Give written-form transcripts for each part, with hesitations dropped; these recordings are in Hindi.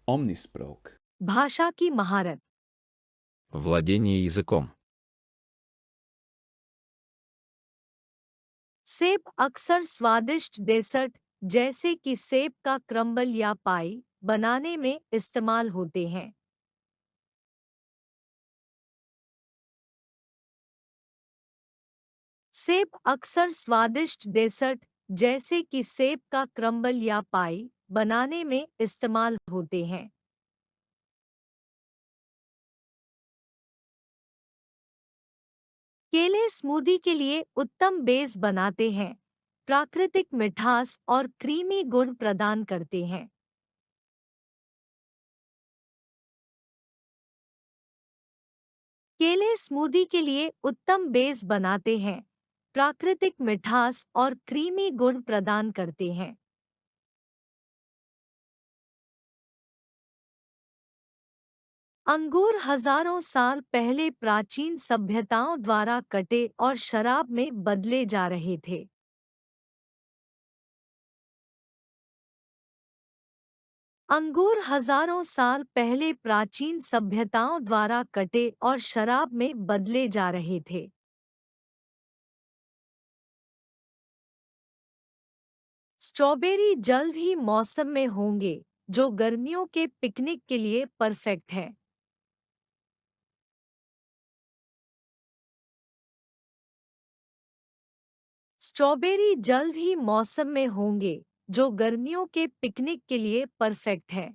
Omnisprook. भाषा की महारत। Владение языком. सेब अक्सर स्वादिष्ट डेसर्ट जैसे कि सेब का क्रम्बल या पाई बनाने में इस्तेमाल होते हैं। सेब अक्सर स्वादिष्ट डेसर्ट जैसे कि सेब का क्रम्बल या पाई बनाने में इस्तेमाल होते हैं। केले स्मूदी के लिए उत्तम बेस बनाते हैं, प्राकृतिक मिठास और क्रीमी गुण प्रदान करते हैं। केले स्मूदी के लिए उत्तम बेस बनाते हैं, प्राकृतिक मिठास और क्रीमी गुण प्रदान करते हैं। अंगूर हजारों साल पहले प्राचीन सभ्यताओं द्वारा कटे और शराब में बदले जा रहे थे। अंगूर हजारों साल पहले प्राचीन सभ्यताओं द्वारा कटे और शराब में बदले जा रहे थे। स्ट्रॉबेरी जल्द ही मौसम में होंगे, जो गर्मियों के पिकनिक के लिए परफेक्ट है। स्ट्रॉबेरी जल्द ही मौसम में होंगे, जो गर्मियों के पिकनिक के लिए परफेक्ट है।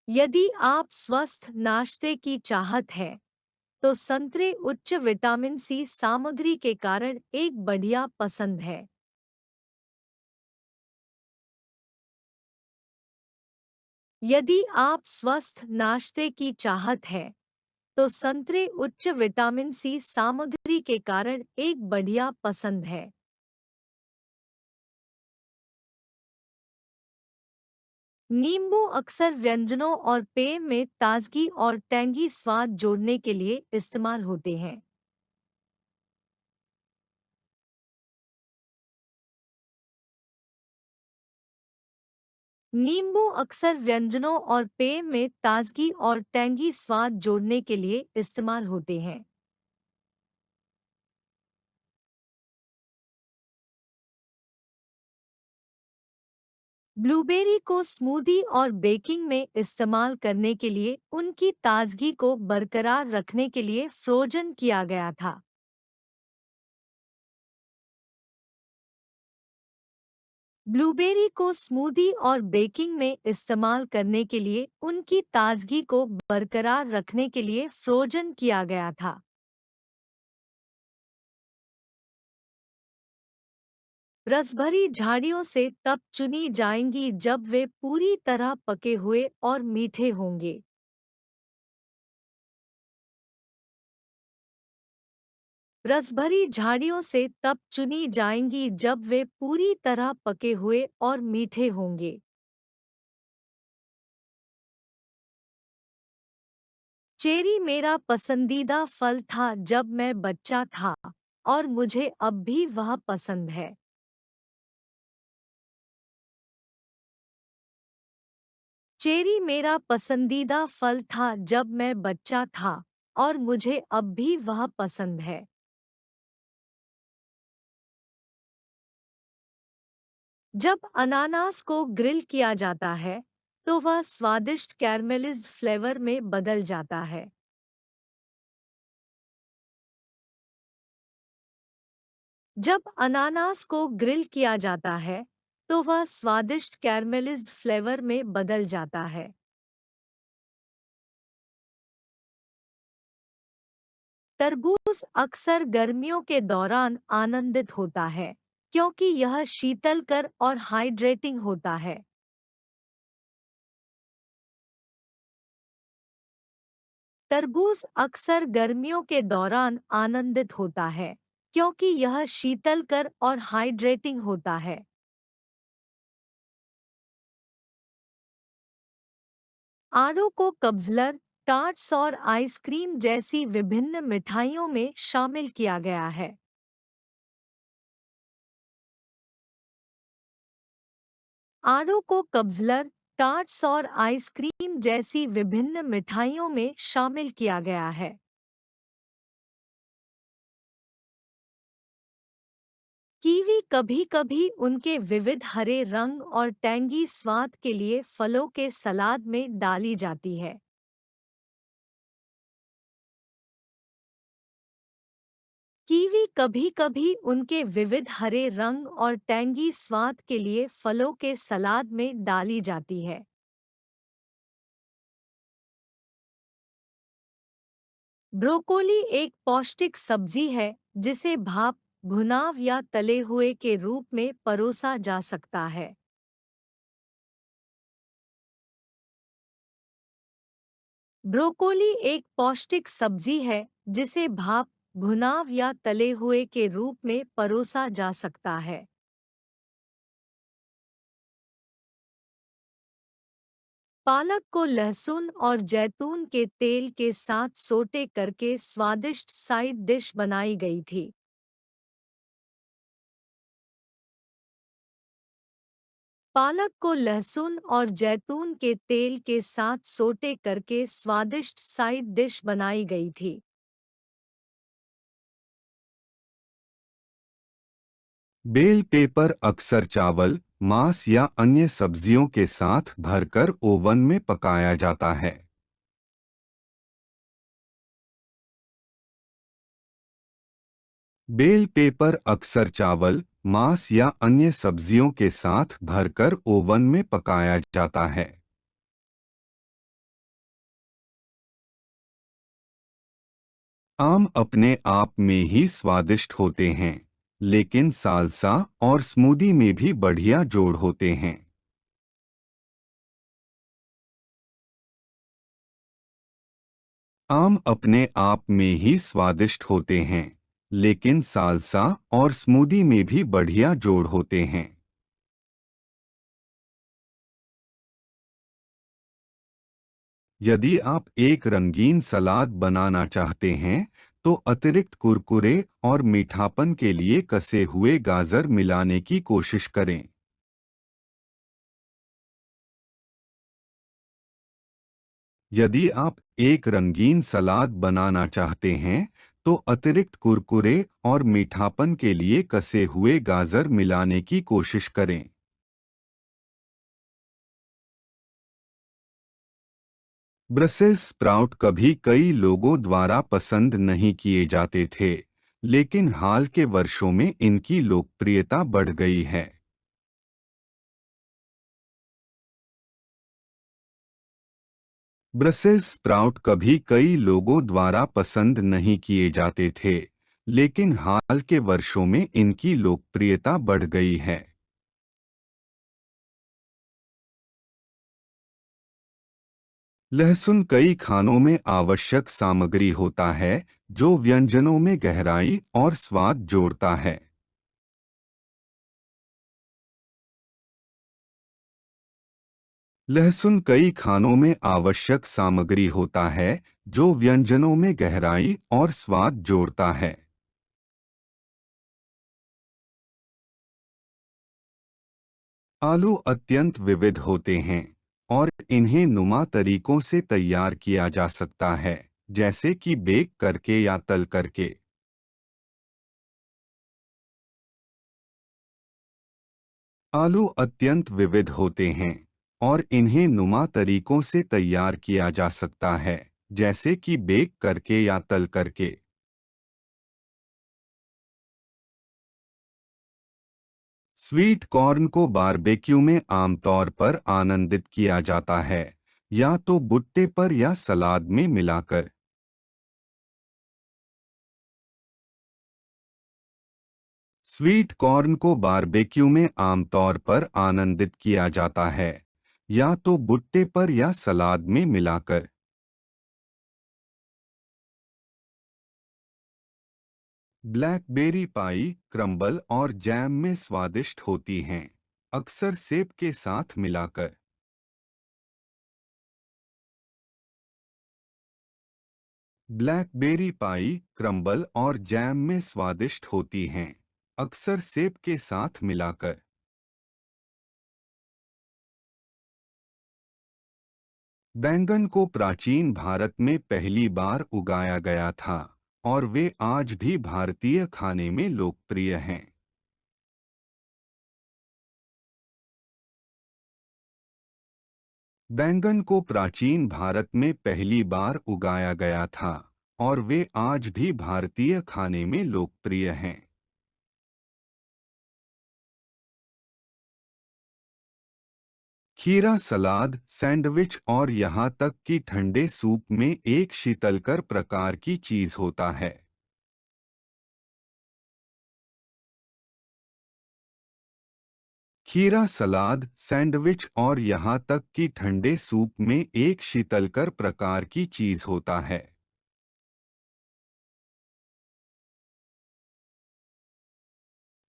यदि आप स्वस्थ नाश्ते की चाहत है, तो संतरे उच्च विटामिन सी सामग्री के कारण एक बढ़िया पसंद है। यदि आप स्वस्थ नाश्ते की चाहत है, तो संतरे उच्च विटामिन सी सामग्री के कारण एक बढ़िया पसंद है। नींबू अक्सर व्यंजनों और पेय में ताजगी और टैंगी स्वाद जोड़ने के लिए इस्तेमाल होते हैं। नींबू अक्सर व्यंजनों और पेय में ताजगी और टैंगी स्वाद जोड़ने के लिए इस्तेमाल होते हैं। ब्लूबेरी को स्मूदी और बेकिंग में इस्तेमाल करने के लिए उनकी ताजगी को बरकरार रखने के लिए फ्रोजन किया गया था। ब्लूबेरी को स्मूदी और बेकिंग में इस्तेमाल करने के लिए उनकी ताजगी को बरकरार रखने के लिए फ्रोजन किया गया था। रसभरी झाड़ियों से तब चुनी जाएंगी जब वे पूरी तरह पके हुए और मीठे होंगे। रसभरी झाड़ियों से तब चुनी जाएंगी जब वे पूरी तरह पके हुए और मीठे होंगे। चेरी मेरा पसंदीदा फल था जब मैं बच्चा था, और मुझे अब भी वह पसंद है। चेरी मेरा पसंदीदा फल था जब मैं बच्चा था, और मुझे अब भी वह पसंद है। जब अनानास को ग्रिल किया जाता है, तो वह स्वादिष्ट कैरमेलिज्ड फ्लेवर में बदल जाता है। जब अनानास को ग्रिल किया जाता है, तो वह स्वादिष्ट कैरमेलिज्ड फ्लेवर में बदल जाता है। तरबूज अक्सर गर्मियों के दौरान आनंदित होता है, क्योंकि यह शीतलकर और हाइड्रेटिंग होता है। तरबूज अक्सर गर्मियों के दौरान आनंदित होता है, क्योंकि यह शीतलकर और हाइड्रेटिंग होता है। आड़ू को कब्ज़लर, टार्ट्स और आइसक्रीम जैसी विभिन्न मिठाइयों में शामिल किया गया है। आड़ू को कब्ज़लर, टार्ट्स और आइसक्रीम जैसी विभिन्न मिठाइयों में शामिल किया गया है। कीवी कभी-कभी उनके विविध हरे रंग और टैंगी स्वाद के लिए फलों के सलाद में डाली जाती है। कीवी कभी-कभी उनके विविध हरे रंग और टैंगी स्वाद के लिए फलों के सलाद में डाली जाती है। ब्रोकोली एक पौष्टिक सब्जी है जिसे भाप, भुनाव या तले हुए के रूप में परोसा जा सकता है। ब्रोकोली एक पौष्टिक सब्जी है जिसे भाप, भुनाव या तले हुए के रूप में परोसा जा सकता है। पालक को लहसुन और जैतून के तेल के साथ सोटे करके स्वादिष्ट साइड डिश बनाई गई थी। पालक को लहसुन और जैतून के तेल के साथ सोटे करके स्वादिष्ट साइड डिश बनाई गई थी। बेल पेपर अक्सर चावल, मांस या अन्य सब्जियों के साथ भरकर ओवन में पकाया जाता है। बेल पेपर अक्सर चावल, मांस या अन्य सब्जियों के साथ भरकर ओवन में पकाया जाता है। आम अपने आप में ही स्वादिष्ट होते हैं, लेकिन सालसा और स्मूदी में भी बढ़िया जोड़ होते हैं। आम अपने आप में ही स्वादिष्ट होते हैं, लेकिन सालसा और स्मूदी में भी बढ़िया जोड़ होते हैं। यदि आप एक रंगीन सलाद बनाना चाहते हैं, तो अतिरिक्त कुरकुरे और मीठापन के लिए कसे हुए गाजर मिलाने की कोशिश करें। यदि आप एक रंगीन सलाद बनाना चाहते हैं, तो अतिरिक्त कुरकुरे और मीठापन के लिए कसे हुए गाजर मिलाने की कोशिश करें। ब्रसेल्स स्प्राउट कभी कई लोगों द्वारा पसंद नहीं किए जाते थे, लेकिन हाल के वर्षों में इनकी लोकप्रियता बढ़ गई है। ब्रसेल्स स्प्राउट कभी कई लोगों द्वारा पसंद नहीं किए जाते थे, लेकिन हाल के वर्षों में इनकी लोकप्रियता बढ़ गई है। लहसुन कई खानों में आवश्यक सामग्री होता है जो व्यंजनों में गहराई और स्वाद जोड़ता है। लहसुन कई खानों में आवश्यक सामग्री होता है जो व्यंजनों में गहराई और स्वाद जोड़ता है। आलू अत्यंत विविध होते हैं और इन्हें नुमा तरीकों से तैयार किया जा सकता है, जैसे कि बेक करके या तल करके। आलू अत्यंत विविध होते हैं और इन्हें नुमा तरीकों से तैयार किया जा सकता है, जैसे कि बेक करके या तल करके। स्वीट कॉर्न को बारबेक्यू में आमतौर पर आनंदित किया जाता है, या तो भुट्टे पर या सलाद में मिलाकर। स्वीट कॉर्न को बारबेक्यू में आमतौर पर आनंदित किया जाता है, या तो भुट्टे पर या सलाद में मिलाकर। ब्लैकबेरी पाई क्रम्बल और जैम में स्वादिष्ट होती हैं, अक्सर सेब के साथ मिलाकर। ब्लैकबेरी पाई क्रम्बल और जैम में स्वादिष्ट होती हैं, अक्सर सेब के साथ मिलाकर। बैंगन को प्राचीन भारत में पहली बार उगाया गया था और वे आज भी भारतीय खाने में लोकप्रिय हैं। बैंगन को प्राचीन भारत में पहली बार उगाया गया था और वे आज भी भारतीय खाने में लोकप्रिय हैं। खीरा सलाद, सैंडविच और यहाँ तक कि ठंडे सूप में एक शीतलकर प्रकार की चीज होता है। खीरा सलाद, सैंडविच और यहाँ तक कि ठंडे सूप में एक शीतलकर प्रकार की चीज होता है।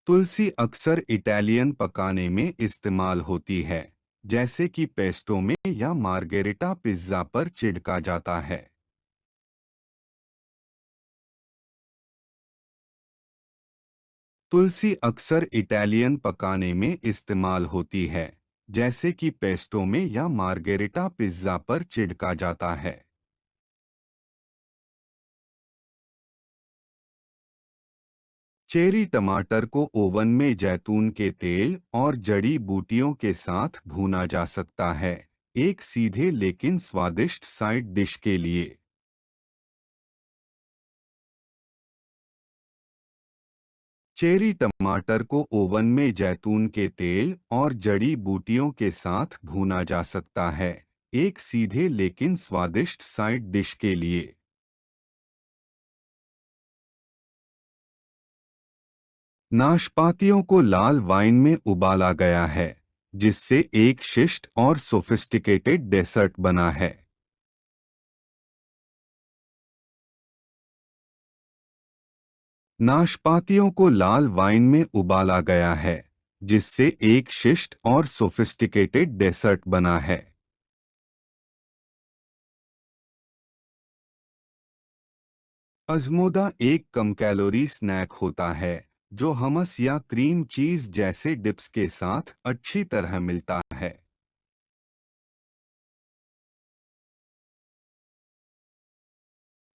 तुलसी अक्सर इटालियन पकाने में इस्तेमाल होती है, जैसे कि पेस्टो में या मार्गेरिटा पिज्जा पर छिड़का जाता है। तुलसी अक्सर इटालियन पकाने में इस्तेमाल होती है, जैसे कि पेस्टो में या मार्गेरिटा पिज्जा पर छिड़का जाता है। चेरी टमाटर को ओवन में जैतून के तेल और जड़ी बूटियों के साथ भूना जा सकता है, एक सीधे लेकिन स्वादिष्ट साइड डिश के लिए। चेरी टमाटर को ओवन में जैतून के तेल और जड़ी बूटियों के साथ भूना जा सकता है, एक सीधे लेकिन स्वादिष्ट साइड डिश के लिए। नाशपातियों को लाल वाइन में उबाला गया है, जिससे एक शिष्ट और सोफिस्टिकेटेड डेसर्ट बना है। नाशपातियों को लाल वाइन में उबाला गया है, जिससे एक शिष्ट और सोफिस्टिकेटेड डेसर्ट बना है। अजमोदा एक कम कैलोरी स्नैक होता है जो हमस या क्रीम चीज जैसे डिप्स के साथ अच्छी तरह मिलता है।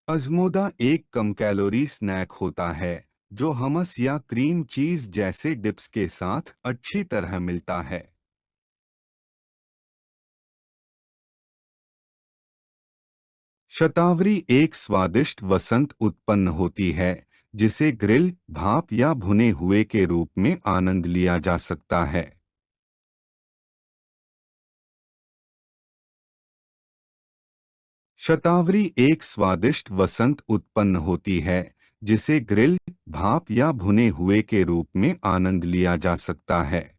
अजमोदा एक कम कैलोरी स्नैक होता है जो हमस या क्रीम चीज जैसे डिप्स के साथ अच्छी तरह मिलता है। शतावरी एक स्वादिष्ट वसंत उत्पन्न होती है जिसे ग्रिल, भाप या भुने हुए के रूप में आनंद लिया जा सकता है। शतावरी एक स्वादिष्ट वसंत उत्पन्न होती है जिसे ग्रिल, भाप या भुने हुए के रूप में आनंद लिया जा सकता है।